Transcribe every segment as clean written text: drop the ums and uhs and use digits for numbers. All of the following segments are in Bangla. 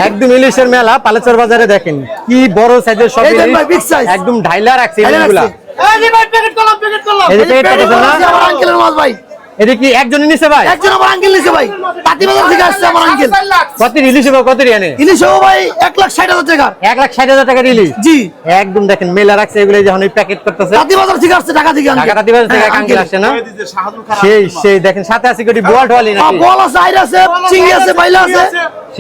একদম ইলিশের মেলা পালেচর বাজারে দেখেন কি বড় সাইজের সব ইলিশ একদম ঢাইলা রাখছে ইলিশগুলা। এই যে পেট কত না আমার আঙ্কেলের মাছ ভাই। এটা কি একজনই নিছে ভাই? একজন আমার আঙ্কেল নিছে ভাই, তাঁতিবাজার থেকে আসছে আমার আঙ্কেল। কত ইলিশ হবে, কত রিয়ানে ইলিশ হবে ভাই 1,60,000 টাকা। 1,60,000 টাকা ইলিশ জি একদম দেখেন মেলা রাখছে এগুলো যখন এই প্যাকেট করতেছে। তাঁতিবাজার থেকে আসছে, ঢাকা থেকে ঢাকা তাঁতিবাজার থেকে আঙ্কেল আসছে না? সেই সেই দেখেন সাথে আছে কি বোয়াল ঢালি নাকি? বল আছে, আইর আছে, চিংড়ি আছে, বাইলা আছে।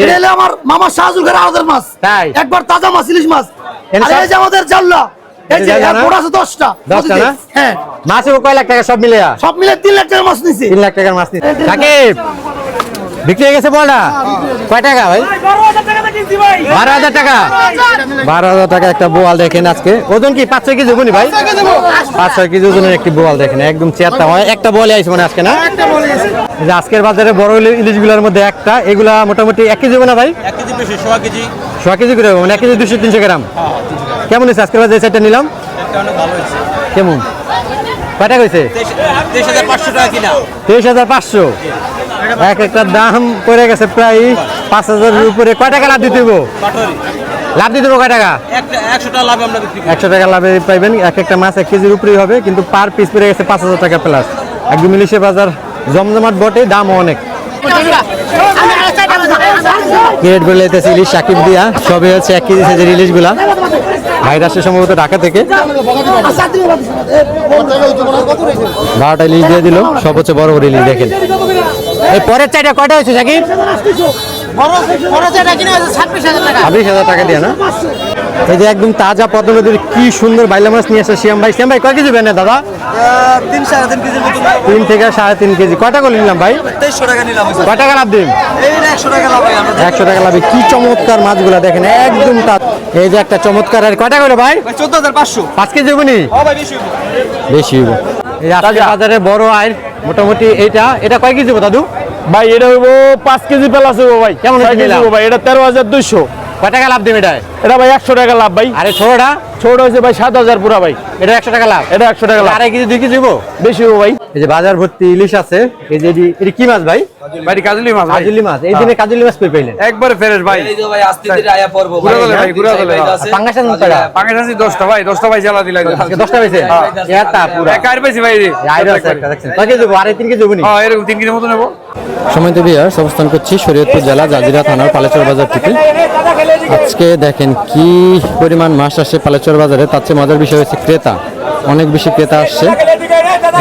এটা হলো আমার মামা শাহজুল ঘরের আড়তের মাছ। তাই একবার তাজা মাছ, ইলিশ মাছ। আর এই যে আমাদের জাল্লা, এই যে বড় আছে 10টা। 10টা না? হ্যাঁ। মাছ কয় লাখ টাকা সব মিলে? সব মিলে 3 লাখ টাকার মাছ নিছি। 3 লাখ টাকার মাছ নিছি। সাকিব বিক্রি হয়ে গেছে বলটা কয় টাকা ভাই? 12,000 টাকা। 12,000 টাকা একটা বোয়াল দেখেন আজকে। ওজন কি 5-6 কেজি হবে ভাই? 5-6 কেজি ওজনের একটি বোয়াল দেখেন একদম চেয়ারটা হয়। একটা বলে আইছে মানে আজকে না? এই যে আজকের বাজারে বড় ইলিশগুলোর মধ্যে একটা, এগুলা মোটামুটি 1 কেজি হবে না ভাই? 1 কেজি বেশি, 100 কেজি। 100 কেজি করে মানে 1 কেজি 200-300 গ্রাম। কেমন হয়েছে আজকের বাজারে সেটটা নিলাম? এটা অনেক ভালো হয়েছে। কেমন কয় টাকা হয়েছে? 23,500 টাকা কিনা। 23,500। এক একটা দাম পড়ে গেছে প্রায় 5,000 এর উপরে। কয় টাকা লাভ দিতে হইব? পাটরি লাভ দিতে হইব কয় টাকা? 100 টাকা লাভে আমরা বিক্রি করি। 100 টাকা লাভে পাইবেন। এক একটা মাছ 1 কেজির উপরেই হবে, কিন্তু পার পিস পড়ে গেছে 5,000 টাকা প্লাস। একদম ইলিশের বাজার জমজমাট বটে, দামও অনেক। ক্রেট বলে দিতেছে ইলিশ সাকিব দিয়া, সবই হচ্ছে 1 কেজি সাইজের ইলিশগুলা। ভাইরা আসছে সম্ভবত ঢাকা থেকে। 12টা ইলিশ দিয়ে দিল, সব হচ্ছে বড় বড় ইলিশ দেখেন। এই পরের চাইটা কয়টা হয়েছে সাকিব? 26,000 টাকা দিয়ে না? এই যে একদম তাজা পদ্মা নদীর কি সুন্দর বাইলা মাছ নিয়ে আসছে শ্যাম ভাই। শ্যাম ভাই কয় কেজি বেনে দাদা? 3-3.5 কেজির মতো। 3 থেকে 3.5 কেজি। কয় টাকা নিলাম ভাই? 2300 টাকা নিলাম। কয় টাকা লাভ দিন? এই 100 টাকা লাভ ভাই আমরা। 100 টাকা লাভে কি চমৎকার মাছগুলা দেখেন একদম তাজা। এই যে একটা চমৎকার। আর কয় টাকা হলো ভাই? 14,500। 5 কেজি হবে নি? ও ভাই বেশি হবে। বেশি হবে। এই আজকে বাজারে বড় আয় মোটামুটি এটা কয় কেজি হবে দাদু? ভাই এটা হইব 5 কেজি প্লাস হইব ভাই। কেমন হইছে ভাই? এটা 13,200। কয় টাকা লাভ দিন এটা? এটা ভাই 100 টাকা লাভ ভাই। আরে ছোটটা ছোট হয়েছে ভাই 7,000 পুরা ভাই। এটা 100 টাকা লাভ। এটা 100 টাকা লাভ। 2.5 কেজি 2 কেজি হইব? বেশি হইব ভাই। এই যে বাজার ভর্তি ইলিশ আছে। এই যে এটা কি মাছ ভাই? ভাই কাজলি মাছ। কাজলি মাছ। এই দিনে কাজলি মাছ কই পাইলেন? একবারে ফ্রেশ ভাই। এই যে ভাই আস্তে ধীরে আয়া পড়বো ঘুরে গেলে ভাই, ঘুরে গেলে। পাঙ্গাস আছে কয়টা? পাঙ্গাস আছে 10টা ভাই। 10টা ভাই জ্বালা দিলাই। আজকে 10টা পাইছে? এটা পুরো একার বেশি ভাই। আইরা আছে একটা দেখছেন। কয় কেজি হইব? 2.5-3 কেজি হইব নি? হ্যাঁ এরকম 3 কেজি মতো নেব। সময় তো বিয়ার অবস্থান করছি শরীয়তপুর জেলা জাজিরা থানার পালেচর বাজার থেকে। আজকে দেখেন কি পরিমাণ মাছ আসে পালেচর বাজারে। তার চেয়ে মজার বিষয় হচ্ছে ক্রেতা, অনেক বেশি ক্রেতা আসছে।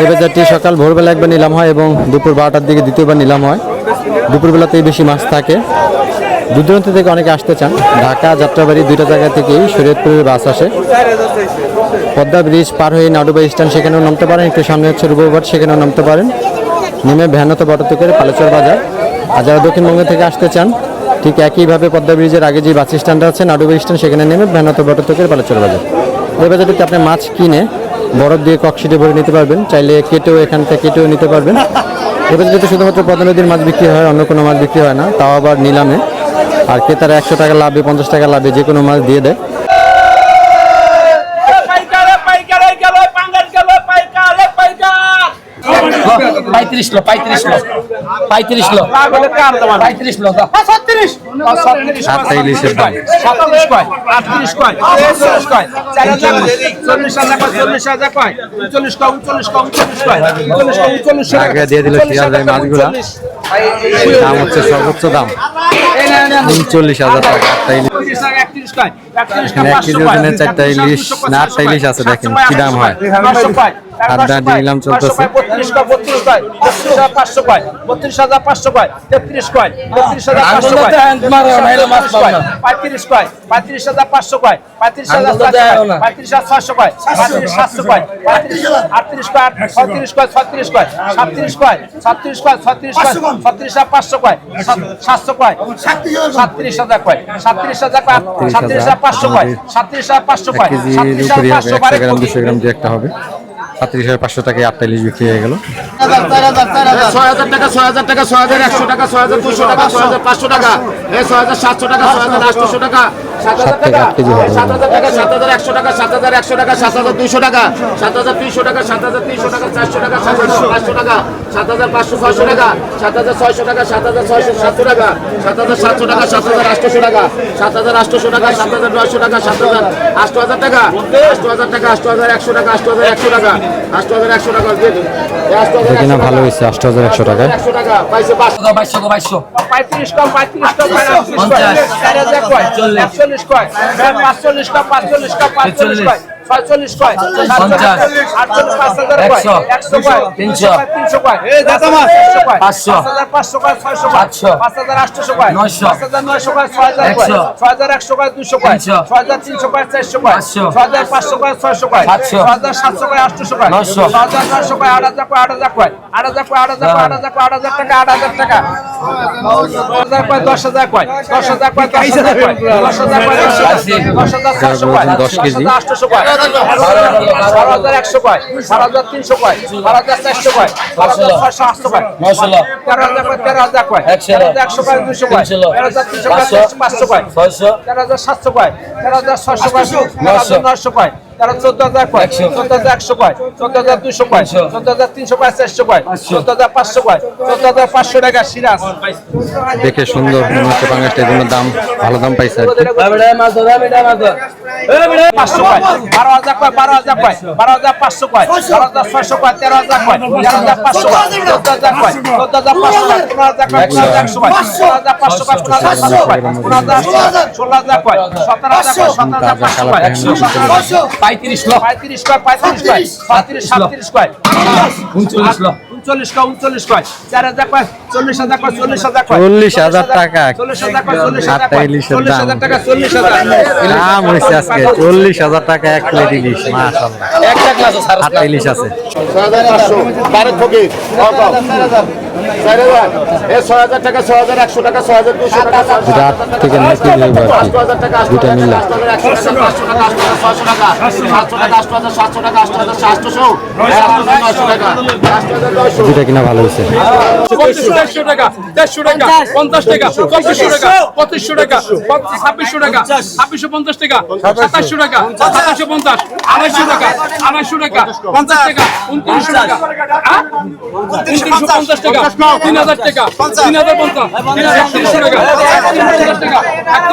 এই বাজারটি সকাল ভোরবেলা একবার নিলাম হয় এবং দুপুর 12টার দিকে দ্বিতীয়বার নিলাম হয়। দুপুরবেলাতেই বেশি মাছ থাকে। দূর দূরান্ত থেকে অনেকে আসতে চান। ঢাকা, যাত্রাবাড়ি 2টা জায়গা থেকেই শরীয়তপুরের বাস আসে। পদ্মা ব্রিজ পার হয়ে নাডুবা স্ট্যান্ড, সেখানেও নামতে পারেন। একটু সামনে হচ্ছে রূপবাট, সেখানেও নামতে পারেন। নেমে ভ্যানত বটতে করে পালেচর বাজার। আর যারা দক্ষিণবঙ্গ থেকে আসতে চান ঠিক একইভাবে পদ্মা ব্রিজের আগে যে বাস স্ট্যান্ড আছে নাডুবা স্ট্যান্ড, সেখানে নেমে ভ্যানত বটতে করে পালেচর বাজার। এই বাজারটিতে আপনি মাছ কিনে বরফ দিয়ে ককশিটে ভরে নিতে পারবেন, চাইলে কেটেও এখান থেকে কেটেও নিতে পারবেন। এই বাজারটিতে শুধুমাত্র পদ্মা নদীর মাছ বিক্রি হয়, অন্য কোনো মাছ বিক্রি হয় না, তাও আবার নিলামে। আর ক্রেতারা 100 টাকা লাভে 50 টাকা লাভে যে কোনো মাছ দিয়ে দেয়। সাতটা ইলিশের দাম। আগে দিয়ে দিল শিয়ালের মাছগুলা। দাম হচ্ছে সর্বোচ্চ দাম 39,000 টাকা। 1 কেজি ওজনের 4টা ইলিশ না 8টা ইলিশ আছে। দেখেন কি দাম হয়। আড্ডা নিলাম চলতেছে। 32,500 কয়, 32,500 কয়, 33 কয়, 33,500 কয়, 35 কয়, 35,500 কয়, 35,600 কয়, 35,700 কয়, 38 কয়, 36 কয়, 36 কয়, 37 কয়, 37 কয়, 36 কয়, 36,500 কয়, 700 কয়, 37,000 কয়, 37,000 কয়, 37,500 কয়, 37,500 কয়, 37,500 100 গ্রাম 200 গ্রাম দিয়ে একটা হবে। 37,500 টাকায় 8টা ইলিশ বিক্রি হয়ে গেল। 6,000 টাকা, 6,000 টাকা, 6,100 টাকা, 6,200 টাকা, 6,500 টাকা, 6,700 টাকা, 6,800 টাকা, 7 থেকে 8 কেজি হবে। 7,000 টাকা, 7,100 টাকা, 7,100 টাকা, 7,200 টাকা, 7,300 টাকা, 7,300 টাকা, 400 টাকা, 7,500 টাকা, 7,500 টাকা, 7,600 টাকা, 7,600 টাকা, 7,700 টাকা, 7,800 টাকা, 7,800 টাকা, 7,900 টাকা, 8,000 টাকা, 8,000 টাকা, 8,100 টাকা, 8,100 টাকা, 8,100 টাকা, দেখি না ভালো হয়েছে 8,100 টাকায়। 100 টাকা, পাইছে 2200 35 কম 35 কম 50 4000 কয় 41 কয় 45 কম 45 কম 45 কয় 46 কয় 50 48 5000 কয় 100 কয় 300 300 কয় এই দাদা মা 500 5500 কয় 600 কয় 700 5800 কয় 900 5900 কয় 6000 কয় 6100 কয় 200 কয় 6300 কয় 400 কয় 6500 কয় 600 কয় 6700 কয় 800 কয় 6900 কয় 8000 কয় 8000 কয় 8000 কয় 8000 কয় 8000 টাকা 8000 টাকা 10,000 কয় 10,000 কয় 10,000 কয় 10,000 কয় 10,000 কয় 10,000 কয় 10 কেজি। 800 কয় 12,100 কয় 12,300 কয় 12,400 কয় 12,600 কয় 900 13,000 কয় 13,000 কয় 13,100 কয় 200 কয় 13,300 কয় 500 কয় 600 13,700 কয় 13,600 কয় 13,900 কয় 14,000 কয় 14,100 কয় 14,200 কয় 14,300 কয় 400 কয় 14,500 কয় 14,500 টাকা সিরাজ দেখে সুন্দর মনে হচ্ছে বাংলাদেশের জন্য দাম ভালো দাম পাইছে আর কি। 500 কয় 12,000 কয় 12,000 কয় 12,500 কয় 12,600 কয় 13,000 কয় 13,500 কয় 14,000 কয় 14,500 কয় 15,000 কয় 15,100 কয় 15,500 কয় 15,500 কয় 15,000 16,000 কয় 17,000 কয় 17,500 কয় 17,500 35 লক্ষ 35 কয় 35 কয় 37 কয় 39 লক্ষ 39 কয় 39 কয় 4,000 কয় 40,000 কয় 40,000 কয় 40,000 টাকা 40,000 কয় 40,000 আটটা কয় ইলিশের দাম। 40,000 টাকা 40,000 দাম হয়েছে আজকে 40,000 টাকা এক প্লেট ইলিশ মাশাআল্লাহ। একটা ক্লাস স্যার 8টা ইলিশ আছে। 6,500 বারে ফকির 4,000 এ 6,000 টাকা 6,100 টাকা 6,200 টাকা দুটা আট থেকে 9 কেজি হইব আর কি। 8,000 টাকা দুটা মিলা 8,100 টাকা 500 টাকা 8,600 টাকা 700 টাকা 8,700 টাকা 8,800 8,900 টাকা 8,900 দুটা কিনা ভালো হয়েছে। 1,400 টাকা 1,400 টাকা 50 টাকা 2,400 টাকা 2,500 টাকা 2,600 টাকা 2,650 টাকা 2,700 টাকা 2,750 2,200 টাকা 2,200 টাকা 50 টাকা 2,900 টাকা 2,950 টাকা 3,000 টাকা 3,050 3,300 টাকা 3,050 টাকা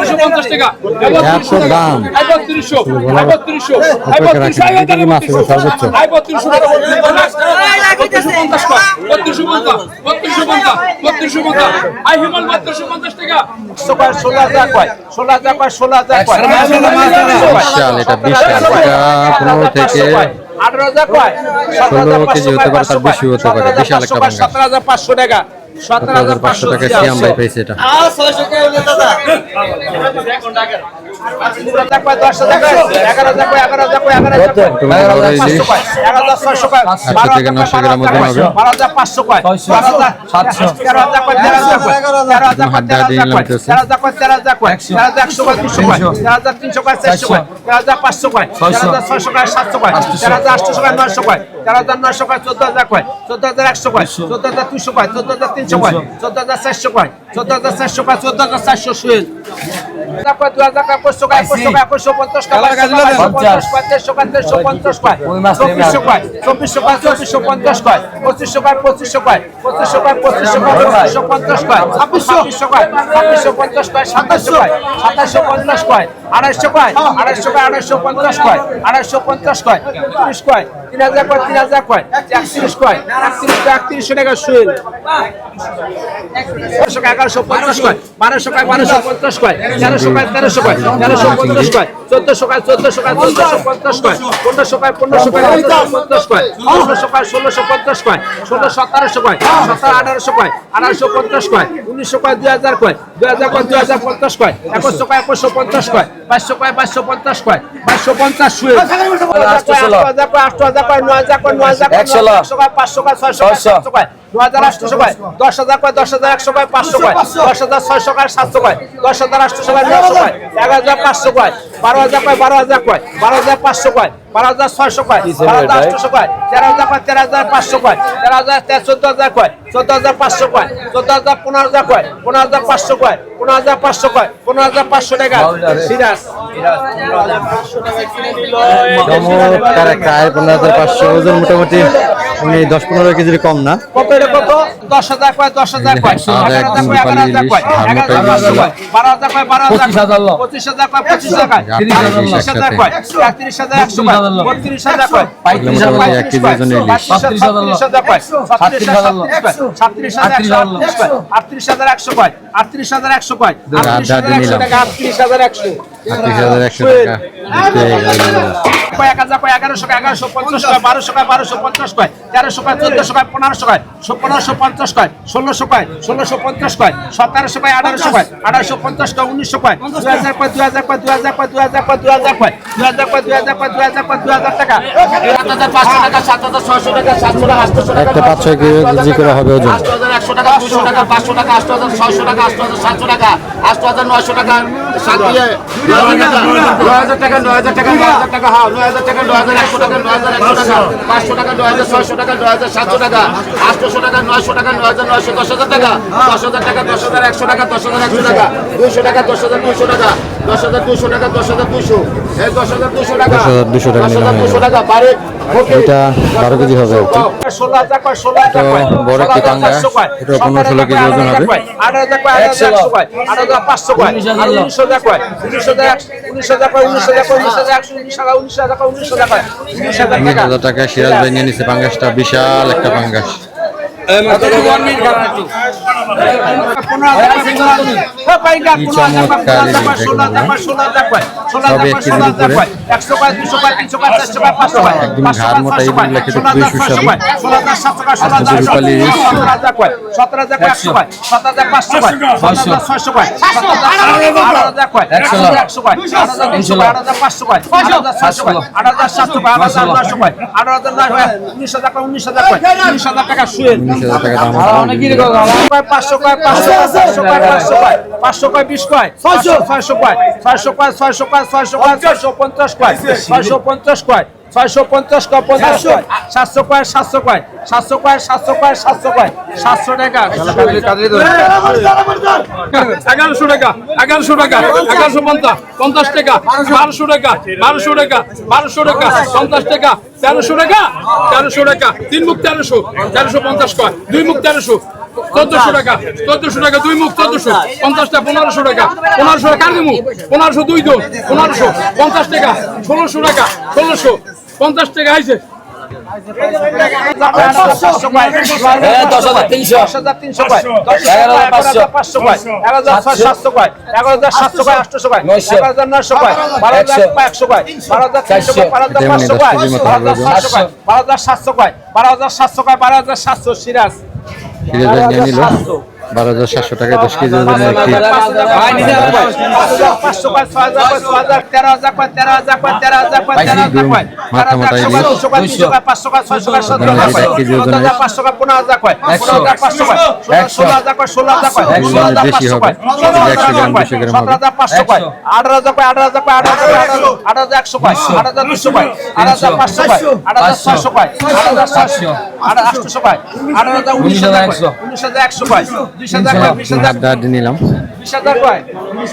1,350 টাকা এত দাম। 3,300 3,300 অপেক্ষা রাখি, দুটো কি মাছ হবে সর্বোচ্চ? 3,300 টাকা 3,350 টাকা 3,350 3,350 আই হিমাল 3,350 টাকা 16,000 কয় 16,000 কয় 16,000 কয় বিশাল এটা বিশাল এটা 15 থেকে 18,000 কয় 16 কেজি হতে পারে, তার বেশি হতে পারে। বিশাল একটা পাঙ্গাস। 17,500 টাকা 17,500 টাকা সিয়ামরাই পাইছে এটা। 10,000 কয় 10,000 কয় 11,000 কয় 11,000 কয় 11,000 কয় একটু বড় বড় ইলিশ 11,600 কয় 800 থেকে 900 গ্রাম ওজন হবে। 12,500 কয় 13,000 কয় 13,000 কয় 13,000 হাত দিয়ে দিয়ে নিলাম হইতেছে। 13,000 কয় 13,000 কয় 13,100 কয় 200 কয় 13,300 কয় 400 কয় 13,500 কয় 13,600 কয় 700 কয় 13,800 কয় 900 কয় 13,900 কয় 14,000 কয় 14,100 কয় 14,200 কয় 14,300 কয় 14,400 কয় 14,400 কয় 14,400 শুয়েল 2,000 কয় 2,000 কয় 500 কয় 500 কয় 550 কয় 550 কয় 300 কয় 350 কয় 2400 কয় 2400 কয় 2450 কয় 2500 কয় 2500 কয় 2500 কয় 2500 কয় 2550 কয় 2600 কয় 2650 কয় 2700 কয় 2750 কয় 250 কয় 250 কয় 250 কয় 250 কয় 30 কয় 3,000 কয় 3,000 কয় 31 কয় 31 টাকা শুয়েল 1150 কয় 1200 কয় 1250 কয় 1300 কয় 1300 কয় 1350 কয় 1400 কয় 1400 কয় 1450 কয় 1500 কয় 1500 কয় 1550 কয় 1600 কয় 1650 কয় 1600 1700 কয় 1700 1800 কয় 1850 কয় 1900 কয় 2000 কয় 2000 কয় 2050 কয় 2100 কয় 2150 কয় 500 কয় 550 কয় 550 শুয়ে 8000 কয় 8000 কয় 9000 কয় 9000 কয় 100 কয় 500 কয় 600 কয় 9,800 কয় 10,000 কয় 10,100 কয় 500 কয় 10,600 কয় 700 কয় 10,800 কয় 900 কয় 11,500 কয় 12,000 কয় 12,000 কয় 12,500 কয় 12,600 কয় 12,800 কয় 13,000 কয় 13,500 কয় 13,000 14,000 কয় 14,500 কয় 14,000 15,000 কয় 15,500 কয় 15,500 কয় 15,500 টাকা সিরাজ চমৎকার একটা আয় 15,500 ওজন মোটামুটি উনি 10-15 কেজির কম না। কত এটা কত 10,000 কয় 10,000 কয় 11,000 কয় 11,000 কয় 11,000 কয় 12,000 কয় 12,000 কয় 25,000 কয় 25,000 কয় 30,000 কয় 31,100 কয় 32,000 কয় 35,000 1 কেজি ওজনের ইলিশ। 37,000 কয় 37,100 কয় 38,100 কয় 38,100 কয় 38,100 টাকা 38,100 38,100 টাকা কয় 1,000 কয় 1100 কয় 1150 কয় 1200 কয় 1250 কয় 1300 কয় 1400 কয় 1500 কয় 1550 কয় 1600 কয় 1650 কয় 1700 কয় 1800 কয় 1850 কয় 1900 কয় 2000 কয় 2000 কয় 2000 কয় 2000 কয় 2000 কয় 2000 কয় 2000 কয় 2000 কয় 2000 টাকা 7,500 টাকা 7,600 টাকা 700 টাকা 800 টাকা একটা 5-6 কেজি করে হবে ওজন। 8,100 টাকা 200 টাকা 500 টাকা 8,600 টাকা 8,700 টাকা 8,900 টাকা 9,000 টাকা 9,000 টাকা 9,000 টাকা হ্যাঁ 9,000 টাকা 9,100 টাকা 9,100 টাকা 500 টাকা 9,600 টাকা 9,700 টাকা 800 টাকা 900 টাকা 9,900 10,000 টাকা 10,000 টাকা 10,100 টাকা 10,100 টাকা 200 টাকা 10,200 টাকা 10,200 টাকা 10,200 এই 10,200 টাকা 10,200 টাকা নিলাম। 10,200 টাকা বারে এটা 12 কেজি হবে আর কি। 16,000 কয় 16,000 কয় বড় একটি পাঙ্গা, এটা 15-16 কেজি ওজন হবে। 8,000 কয় 8,100 কয় 8,500 কয় 19,000 কয় 19,000 কয় 19,000 কয় 19,000 কয় 19,000 কয় 19,000 টাকা সিরাজ ভাই নিয়ে নিচ্ছে পাঙ্গাসটা, বিশাল একটা পাঙ্গাস। টাকা শুয়ে 19,000 টাকা দাম হবে। 500 কয় 500 কয় 500 কয় 20 কয় 600 কয় 600 কয় 600 কয় 600 কয় 650 কয় 650 কয় 650 কয় 50 কয় 700 কয় 700 কয় 700 কয় 700 কয় 700 কয় 700 টাকা 1100 টাকা 1100 টাকা 1150 50 টাকা 1200 টাকা 1200 টাকা 1200 টাকা 50 টাকা 1300 টাকা 1300 টাকা 3 মুখ 1300 1350 কয় 2 মুখ 1300 1400 টাকা 1400 টাকা 2 মুখ 1400 50 টাকা 1500 টাকা 1500 টাকা কার মুখ 1500 2 দো 1500 50 টাকা 1600 টাকা 1600 50 টাকা আইছে 10,300 কয় 10,300 কয় 11,500 কয় 11,600 কয় 11,700 কয় 800 কয় 11,900 কয় 12,100 কয় 12,300 কয় 12,500 কয় 12,700 কয় 12,700 কয় 12,700 সিরাজ সিরাজ ভাই নিয়ে নিল 12,700 টাকা 10 কেজি ওজনের একটি 500 কয় 6,000 কয় 6,000 13,000 কয় 13,000 কয় 13,000 কয় 13,000 কয় মাথা মোটা ইলিশ 200 কয় 300 কয় 500 কয় 600 কয় 17,000 কয় 500 কয় 15,000 কয় 15,500 কয় 16,000 কয় 16,000 কয় 16,500 কয় 17,000 কয় 17,500 কয় 18,000 কয় 18,000 কয় 18,100 কয় 8,200 কয় 8,500 কয় 8,600 কয় 8,700 8,800 কয় 19,100 কয় 2,000 কয় 20,000 নিলাম 20,000 কয়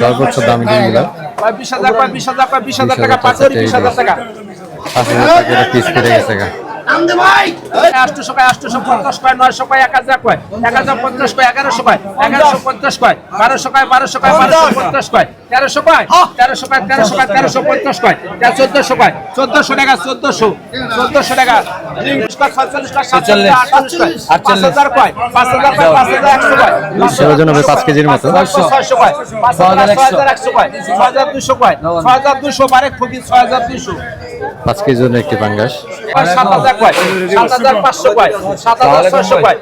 সর্বোচ্চ দাম দিয়ে দিলাম 20,000 কয় 20,000 কয় 20,000 টাকা পাঁচরি 20,000 টাকা 5,000 টাকা পিস করে গেছে গা। 800 কয় 850 কয় 900 কয় 1,000 কয় 1,050 কয় 1100 কয় 1,150 কয় 1200 কয় 1200 কয় 1250 কয় 1300 কয় 1300 কয় 1300 কয় 1350 কয় 1400 কয় 1400 টাকা 1400 টাকা 45 কয় 47 কয় 5,000 কয় 5,000 কয় 5,100 কয় ওজন হবে 5 কেজির মতো 600 কয় 6,100 কয় 6,200 কয় 6,200 বারে খুবই 6,200 5 কেজি ওজনের একটি পাঙ্গাস 7,000 কয় 7,500 কয় 7,600 কয়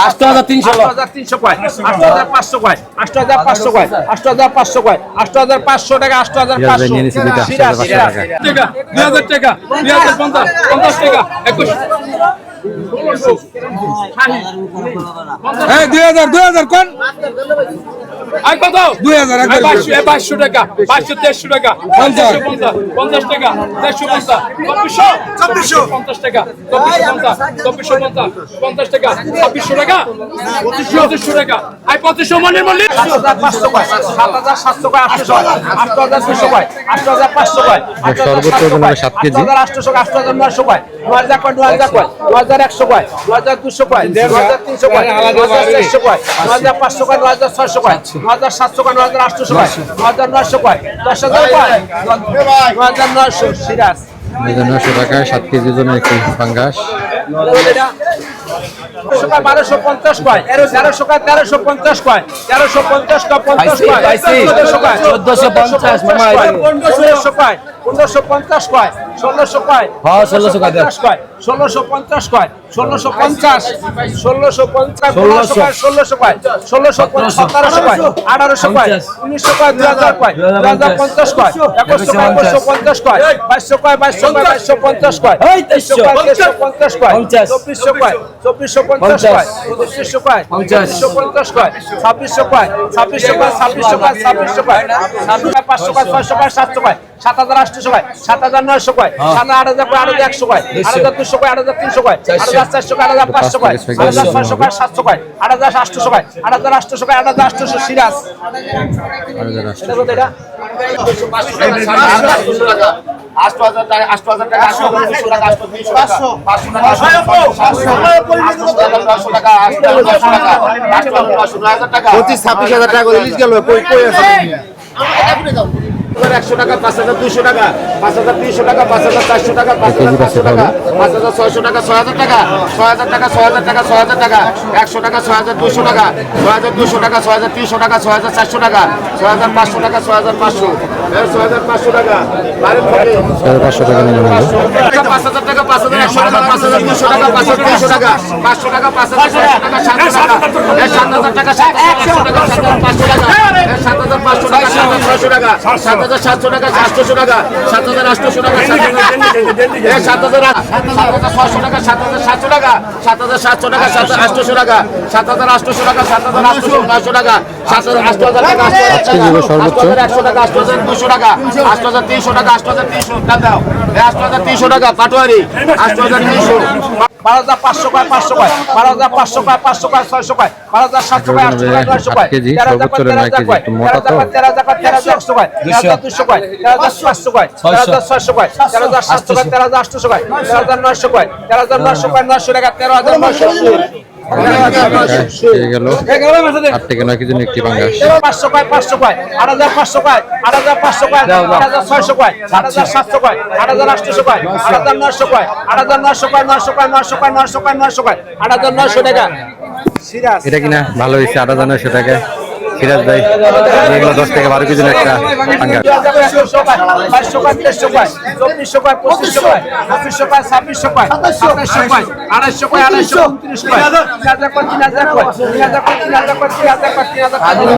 8,300 কয় 8,500 কয় 8,500 কয় 8,500 কয় 8,500 টাকা সিরাজ ভাই নিয়ে নিচ্ছে 8,500 8,500 টাকা টাকা 2,000 টাকা 2,050 50 টাকা 21 এই 2000 কোন আই কত 2000 2200 টাকা 2200 টাকা 50 টাকা 150 2450 টাকা 50 টাকা 2600 টাকা 2500 টাকা আই 2500 মনের মল্লি 7500 কয় 7700 কয় 8200 কয় 8500 কয় সর্বোচ্চ ওজন হবে 7 কেজি। 8800 কয় 8900 কয় 9000 কয় 9100 কয় 9200 কয় 9300 কয় 9400 কয় 9500 কয় 9600 কয় 9700 কয় 9800 কয় 9900 কয় 10000 কয় 9900 সিরাজ 900 টাকায় 7 কেজি ওজনের একটি পাঙ্গাস। 1250 কয় 1300 কয় 1350 কয় 1350 কয় 50 কয় 1450 কয় 1550 কয় 1550 কয় 1600 কয় হ্যাঁ 1600 কয় 1650 কয় 1650 1650 1600 কয় 1700 কয় 1800 কয় 1900 কয় 2000 কয় 2050 কয় 2100 কয় 2150 কয় 2200 কয় 2250 কয় 2350 কয় 2400 কয় 2450 কয় 2500 কয় 2550 কয় 2600 কয় 2600 কয় 2600 কয় 2600 কয় 500 কয় 600 কয় 700 কয় 7800 কয় 7900 কয় 8000 কয় 8100 কয় 8200 কয় 8300 কয় 8400 কয় 8500 কয় 8600 কয় 700 কয় 8800 কয় 8800 কয় 8800 সিরাজ এটা কত এটা 8000 টাকা 8000 টাকা 8200 টাকা 8300 টাকা 500 টাকা 25,000 টাকা করে লিস্ট গেল কই আছে 100 টাকা 5200 টাকা 5300 টাকা 5400 টাকা 5400 টাকা 5600 টাকা 6000 টাকা 6000 টাকা 6000 টাকা 6000 টাকা 100 টাকা 6200 টাকা 6200 টাকা 6300 টাকা 6400 টাকা 6500 টাকা 6500 6500 টাকা বাইরে থেকে 500 টাকা নিয়ে নেব। 5000 টাকা 5100 টাকা 5200 টাকা 5300 টাকা 500 টাকা 5600 টাকা 700 টাকা 7000 টাকা 7100 টাকা 7500 টাকা 7500 টাকা 7600 টাকা 7700 টাকা 800 টাকা 7800 টাকা 7600 টাকা 7700 টাকা 7700 টাকা 7800 টাকা 7800 টাকা 7900 টাকা 8000 টাকা 8100 টাকা 8200 টাকা 8300 টাকা 8300 দাও 8300 টাকা পাটোয়ারি 8300 12,500 কয় 500 কয় 12,500 কয় 500 কয় 600 কয় 12,700 কয় 800 কয় 900 কয় 13,000 কয় 13,000 কয় 13,000 কয় 13,100 কয় 13,200 কয় 13,500 কয় 13,600 কয় 13,700 কয় 13,800 কয় 13,900 কয় 13,900 কয় 900 টাকা 13,900 হয়ে গেল 8 থেকে 9 কেজি একটি পাঙ্গাস। 500 কয় 500 কয় 8,500 কয় 8,500 কয় 8,600 কয় 8,700 কয় 8,800 কয় 8,900 কয় 8,900 কয় 900 কয় 900 কয় 900 কয় 900 কয় 8,900 টাকা সিরাজ এটা কিনা ভালো হয়েছে 8,900 টাকা। সিরাজ ভাই এগুলো 10 থেকে 12 কেজি একটা পাঙ্গাস। 2200 কয় 2200 কয় 2300 কয় 2400 কয় 2500 কয় 2500 কয় 2600 কয় 2700 কয় 250 কয় 229 কয় 3000 কয় 3000 কয় 3000 কয় 3000 কয় 3000 কয় 3000